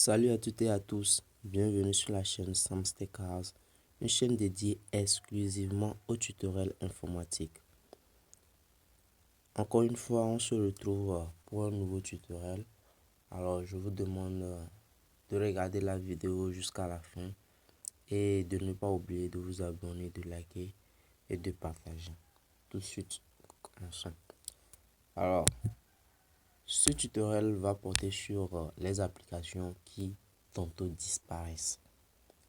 Salut à toutes et à tous, bienvenue sur la chaîne Samstekars, une chaîne dédiée exclusivement aux tutoriels informatiques. Encore une fois, on se retrouve pour un nouveau tutoriel. Alors, je vous demande de regarder la vidéo jusqu'à la fin et de ne pas oublier de vous abonner, de liker et de partager. Tout de suite, commençons. Alors, ce tutoriel va porter sur les applications qui tantôt disparaissent.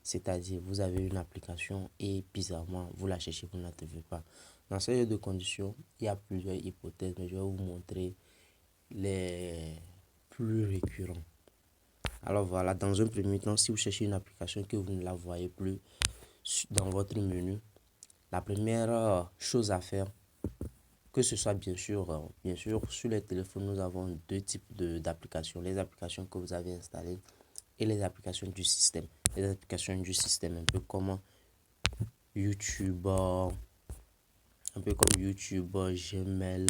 C'est-à-dire, vous avez une application et bizarrement, vous la cherchez, vous ne la trouvez pas. Dans ce genre de conditions, il y a plusieurs hypothèses, mais je vais vous montrer les plus récurrents. Alors voilà, dans un premier temps, si vous cherchez une application que vous ne la voyez plus dans votre menu, la première chose à faire, que ce soit bien sûr sur les téléphones, nous avons deux types d'applications. Les applications que vous avez installées et les applications du système. Les applications du système, un peu comme YouTube, Gmail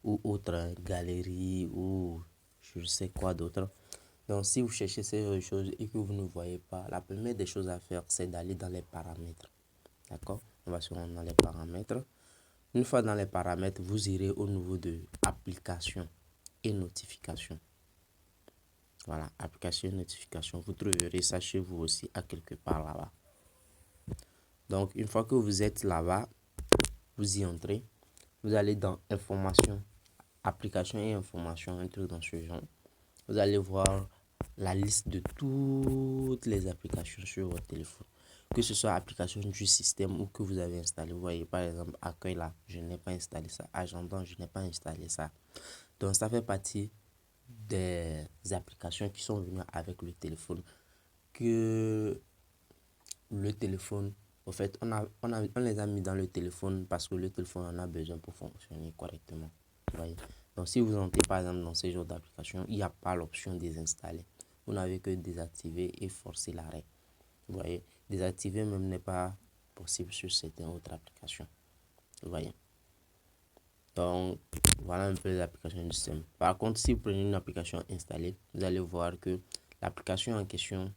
ou autre galerie ou je ne sais quoi d'autre. Donc si vous cherchez ces choses et que vous ne voyez pas, la première des choses à faire, c'est d'aller dans les paramètres. D'accord? On va se rendre dans les paramètres. Une fois dans les paramètres, vous irez au niveau de applications et notifications. Voilà, application et notification. Vous trouverez ça chez vous aussi à quelque part là-bas. Donc, une fois que vous êtes là-bas, vous y entrez. Vous allez dans information, application et information, un truc dans ce genre. Vous allez voir la liste de toutes les applications sur votre téléphone. Que ce soit application du système ou que vous avez installé. Vous voyez par exemple Accueil là, je n'ai pas installé ça. Agenda, je n'ai pas installé ça. Donc ça fait partie des applications qui sont venues avec le téléphone. Que le téléphone, au fait, on les a mis dans le téléphone parce que le téléphone en a besoin pour fonctionner correctement. Vous voyez? Donc si vous entrez par exemple dans ces genres d'applications, il n'y a pas l'option désinstaller. Vous n'avez que désactiver et forcer l'arrêt. Vous voyez? Désactiver même n'est pas possible sur certaines autres applications. Vous voyez? Donc voilà un peu les applications du système. Par contre, si vous prenez une application installée, vous allez voir que l'application en question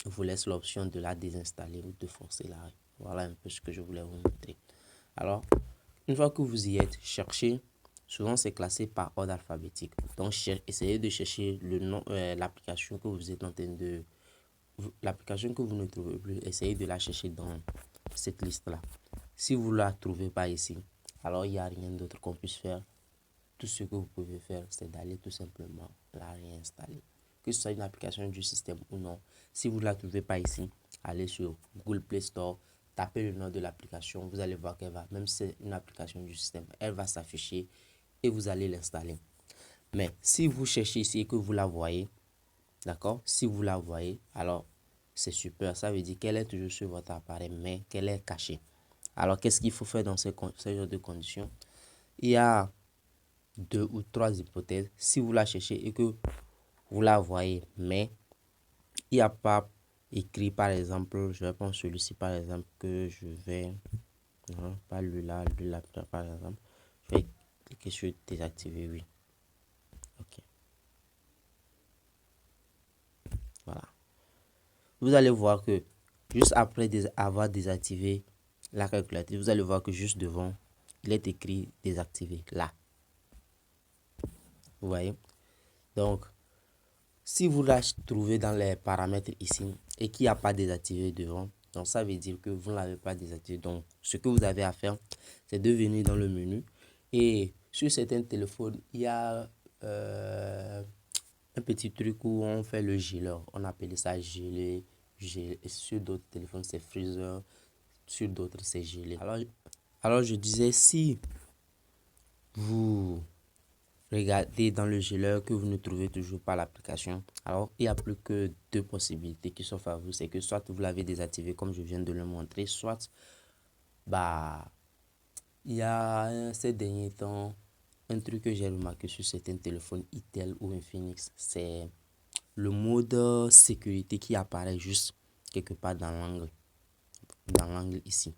vous laisse l'option de la désinstaller ou de forcer l'arrêt. Voilà un peu ce que je voulais vous montrer. Alors, une fois que vous y êtes, cherchez. Souvent, c'est classé par ordre alphabétique. Donc, essayez de chercher le nom, l'application que vous êtes en train de... L'application que vous ne trouvez plus, essayez de la chercher dans cette liste-là. Si vous ne la trouvez pas ici, alors il n'y a rien d'autre qu'on puisse faire. Tout ce que vous pouvez faire, c'est d'aller tout simplement la réinstaller. Que ce soit une application du système ou non. Si vous ne la trouvez pas ici, allez sur Google Play Store, tapez le nom de l'application. Vous allez voir qu'elle va, même si c'est une application du système, elle va s'afficher et vous allez l'installer. Mais si vous cherchez ici et que vous la voyez, d'accord? Si vous la voyez, alors c'est super. Ça veut dire qu'elle est toujours sur votre appareil, mais qu'elle est cachée. Alors, qu'est-ce qu'il faut faire dans ces genres de conditions? Il y a deux ou trois hypothèses. Si vous la cherchez et que vous la voyez, mais il n'y a pas écrit, par exemple, je vais prendre celui-ci, par exemple, que je vais, non, pas lui-là, par exemple, je vais cliquer sur désactiver, oui. Ok, voilà. Vous allez voir que juste après avoir désactivé la calculatrice, vous allez voir que juste devant, il est écrit désactiver, là. Vous voyez? Donc, si vous la trouvez dans les paramètres ici et qu'il n'y a pas désactivé devant, donc ça veut dire que vous ne l'avez pas désactivé. Donc, ce que vous avez à faire, c'est de venir dans le menu. Et sur certains téléphones, il y a un petit truc où on fait le geler. On appelle ça geler. Sur d'autres téléphones, c'est freezer. Sur d'autres, c'est gelé. Alors, je disais, si vous regardez dans le geleur que vous ne trouvez toujours pas l'application, alors il n'y a plus que deux possibilités qui s'offrent à vous. C'est que soit vous l'avez désactivé comme je viens de le montrer, soit il y a ces derniers temps un truc que j'ai remarqué sur certains téléphones Itel ou Infinix, c'est le mode sécurité qui apparaît juste quelque part dans l'angle ici.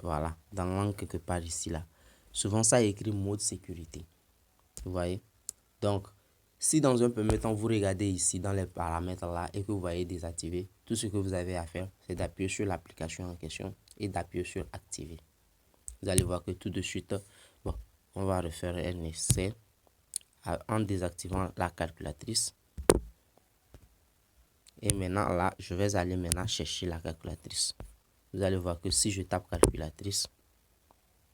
Voilà, dans l'angle quelque part ici là. Souvent ça écrit mode sécurité. Vous voyez? Donc, Si dans un premier temps, vous regardez ici dans les paramètres là et que vous voyez désactiver, tout ce que vous avez à faire, c'est d'appuyer sur l'application en question et d'appuyer sur activer. Vous allez voir que tout de suite, bon, on va refaire un essai en désactivant la calculatrice. Et maintenant là, je vais aller maintenant chercher la calculatrice. Vous allez voir que si je tape calculatrice,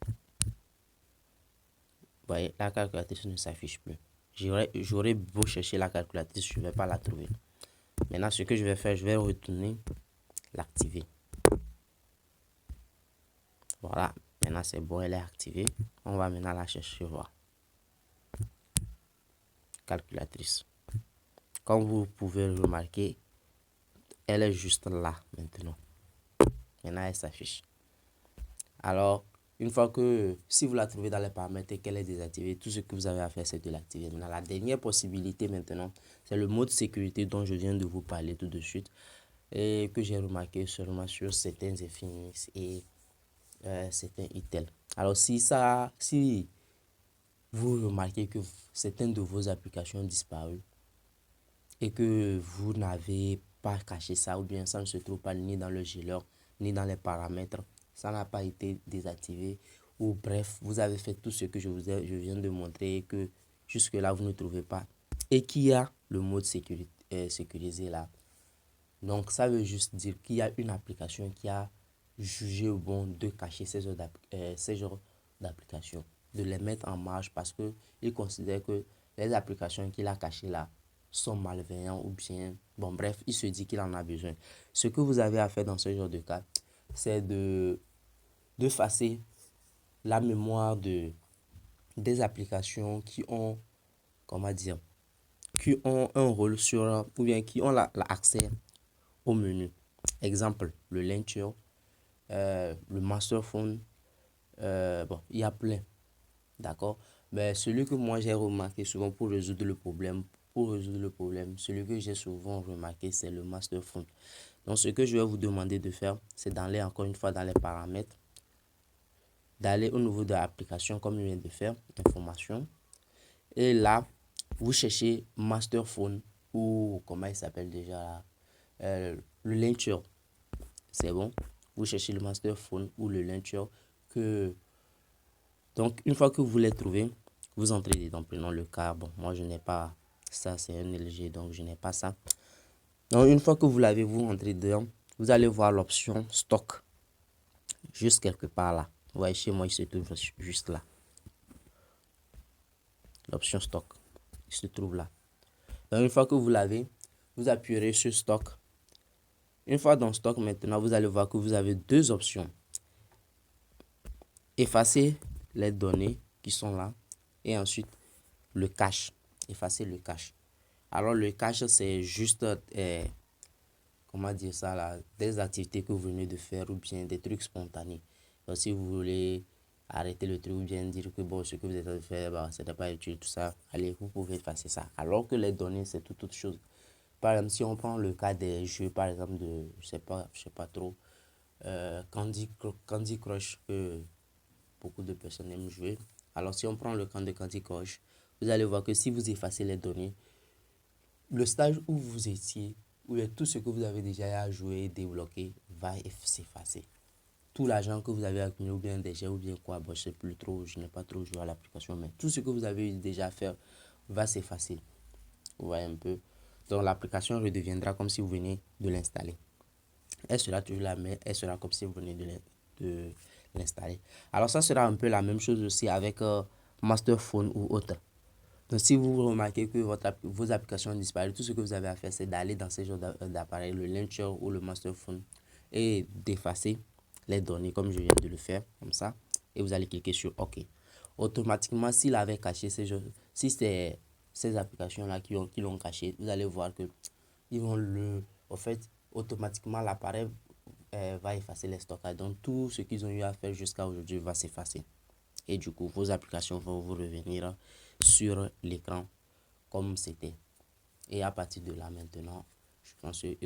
vous voyez, la calculatrice ne s'affiche plus. J'aurais beau chercher la calculatrice, je ne vais pas la trouver. Maintenant, ce que je vais faire, je vais retourner l'activer. Voilà, maintenant c'est bon, elle est activée. On va maintenant la chercher, voir. Calculatrice. Comme vous pouvez le remarquer, elle est juste là maintenant. Maintenant, elle s'affiche. Alors, une fois que, si vous la trouvez dans les paramètres et qu'elle est désactivée, tout ce que vous avez à faire, c'est de l'activer. Maintenant, la dernière possibilité maintenant, c'est le mode sécurité dont je viens de vous parler tout de suite et que j'ai remarqué seulement sur certains Infinix et certains Itel. Alors, si vous remarquez que certaines de vos applications ont disparu et que vous n'avez pas caché ça ou bien ça ne se trouve pas ni dans le geleur ni dans les paramètres, ça n'a pas été désactivé ou bref, vous avez fait tout ce que je viens de montrer et que jusque là vous ne trouvez pas et qu'il y a le mode sécurisé là. Donc ça veut juste dire qu'il y a une application qui a jugé bon de cacher ces genres d'applications, de les mettre en marge parce que il considère que les applications qu'il a cachées là sont malveillants ou bien, bon bref, il se dit qu'il en a besoin. Ce que vous avez à faire dans ce genre de cas, c'est d'effacer la mémoire des applications qui ont, comment dire, qui ont un rôle sur, ou bien qui ont l'accès au menu. Exemple, le Launcher, le Master Phone, bon, il y a plein, d'accord? Mais celui que moi j'ai remarqué souvent pour résoudre le problème, celui que j'ai souvent remarqué, c'est le Master Phone. Donc, ce que je vais vous demander de faire, c'est d'aller encore une fois dans les paramètres, d'aller au niveau de l'application comme je viens de faire, information. Et là, vous cherchez Master Phone ou comment il s'appelle déjà là, le Launcher. C'est bon. Vous cherchez le Master Phone ou le Launcher que donc une fois que vous les trouvez, vous entrez dedans. Prenons le cas. Bon, moi je n'ai pas ça, c'est un LG donc je n'ai pas ça. Donc une fois que vous l'avez, vous entrez dedans, vous allez voir l'option stock juste quelque part là. Vous voyez chez moi il se trouve juste là. L'option stock il se trouve là. Donc une fois que vous l'avez, vous appuyez sur stock. Une fois dans stock maintenant, vous allez voir que vous avez deux options. Effacer les données qui sont là et ensuite le cache. Effacer le cache. Alors le cache c'est juste comment dire ça là, des activités que vous venez de faire ou bien des trucs spontanés. Donc si vous voulez arrêter le truc ou bien dire que bon ce que vous êtes en train de faire bah, ce n'est pas utile tout ça, allez vous pouvez effacer ça. Alors que les données c'est toute autre chose. Par exemple si on prend le cas des jeux par exemple de je sais pas trop Candy Crush que beaucoup de personnes aiment jouer. Alors si on prend le cas de Candy Crush, vous allez voir que si vous effacez les données, le stage où vous étiez, où tout ce que vous avez déjà à jouer, débloquer, va s'effacer. Tout l'argent que vous avez accumulé, ou bien déjà, ou bien quoi, bon, je sais plus trop, je n'ai pas trop joué à l'application, mais tout ce que vous avez déjà fait va s'effacer. Vous voyez un peu. Donc l'application redeviendra comme si vous veniez de l'installer. Elle sera toujours là, mais elle sera comme si vous venez de l'installer. Alors ça sera un peu la même chose aussi avec Master Phone ou autre. Donc si vous remarquez que vos applications ont disparu, tout ce que vous avez à faire, c'est d'aller dans ces genres d'appareils, le Launcher ou le Master Phone, et d'effacer les données comme je viens de le faire, comme ça. Et vous allez cliquer sur OK. Automatiquement, s'il avait caché si c'est ces applications-là qui l'ont caché, vous allez voir que ils vont au fait, automatiquement, l'appareil va effacer les stockages. Donc, tout ce qu'ils ont eu à faire jusqu'à aujourd'hui va s'effacer. Et du coup, vos applications vont vous revenir sur l'écran comme c'était. Et à partir de là, maintenant, je pense que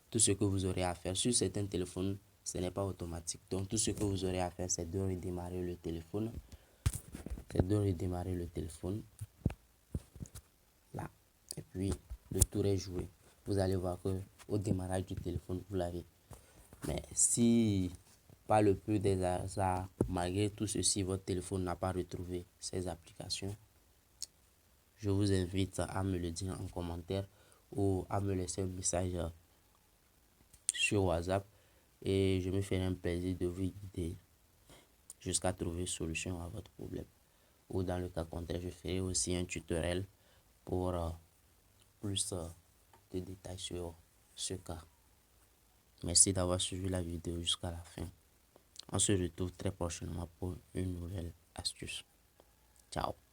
tout ce que vous aurez à faire sur certains téléphones, ce n'est pas automatique. Donc, tout ce que vous aurez à faire, c'est de redémarrer le téléphone. Là. et puis le tour est joué. Vous allez voir que au démarrage du téléphone, vous l'avez. Mais si par le peu des hasards, malgré tout ceci, votre téléphone n'a pas retrouvé ces applications, je vous invite à me le dire en commentaire ou à me laisser un message sur WhatsApp et je me ferai un plaisir de vous guider jusqu'à trouver solution à votre problème. Ou dans le cas contraire, je ferai aussi un tutoriel pour plus de détails sur ce cas. Merci d'avoir suivi la vidéo jusqu'à la fin. On se retrouve très prochainement pour une nouvelle astuce. Ciao.